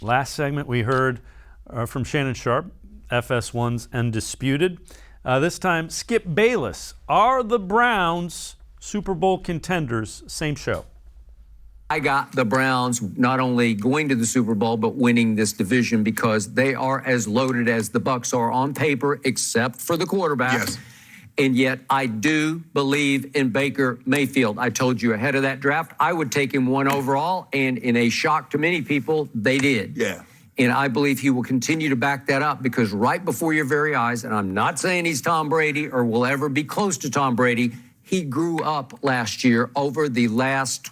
Last segment we heard from Shannon Sharp, FS1's Undisputed. This time, Skip Bayless. Are the Browns Super Bowl contenders? Same show. I got the Browns not only going to the Super Bowl, but winning this division because they are as loaded as the Bucs are on paper, except for the quarterback. Yes. And yet I do believe in Baker Mayfield. I told you ahead of that draft, I would take him 1 overall, and in a shock to many people, they did. Yeah. And I believe he will continue to back that up because right before your very eyes, and I'm not saying he's Tom Brady or will ever be close to Tom Brady, he grew up last year over the last,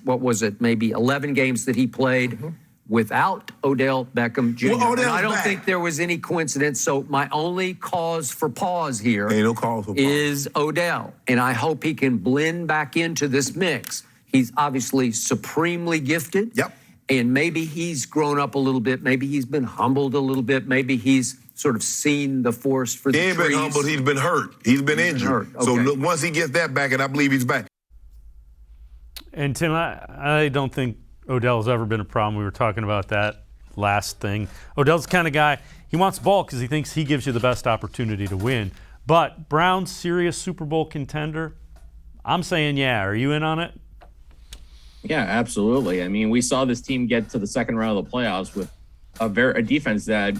maybe 11 games that he played without Odell Beckham Jr. Well, Odell's And I don't back. think there was any coincidence. So my only cause for pause here Ain't no cause for pause. is Odell. And I hope he can blend back into this mix. He's obviously supremely gifted. Yep. And maybe he's grown up a little bit. Maybe he's been humbled a little bit. Maybe he's sort of seen the forest for the He ain't trees. been humbled. He's been hurt. He's been injured. hurt. So Okay. look, once he gets that back, and I believe he's back. And Tim, I don't think Odell's ever been a problem. We were talking about that last thing. Odell's the kind of guy, he wants the ball because he thinks he gives you the best opportunity to win. But Browns serious Super Bowl contender? I'm saying yeah. Are you in on it? Yeah, absolutely. I mean, we saw this team get to the second round of the playoffs with a defense that,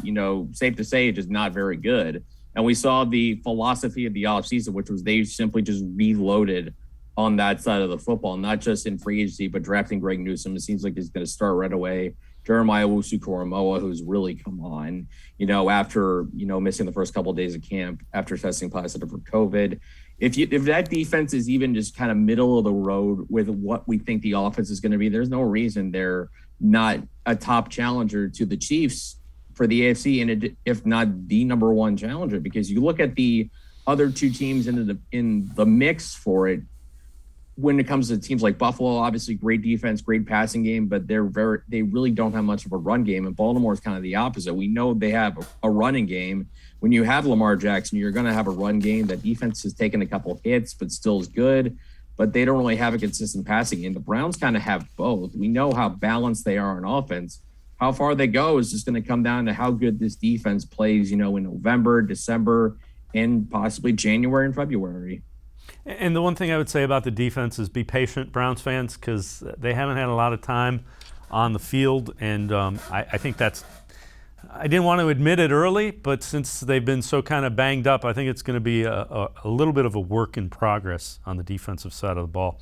safe to say, is not very good. And we saw the philosophy of the offseason, which was they simply just reloaded on that side of the football, not just in free agency, but drafting Greg Newsome. It seems like he's going to start right away. Jeremiah Owusu-Koramoah, who's really come on, after, missing the first couple of days of camp after testing positive for COVID. If that defense is even just kind of middle of the road with what we think the offense is going to be, there's no reason they're not a top challenger to the Chiefs for the AFC, and if not the number one challenger, because you look at the other two teams in the mix for it. When it comes to teams like Buffalo, obviously great defense, great passing game, but they really don't have much of a run game. And Baltimore is kind of the opposite. We know they have a running game. When you have Lamar Jackson, you're going to have a run game. That defense has taken a couple of hits, but still is good. But they don't really have a consistent passing game. The Browns kind of have both. We know how balanced they are on offense. How far they go is just going to come down to how good this defense plays, in November, December, and possibly January and February. And the one thing I would say about the defense is be patient, Browns fans, because they haven't had a lot of time on the field. And I think I didn't want to admit it early, but since they've been so kind of banged up, I think it's going to be a little bit of a work in progress on the defensive side of the ball.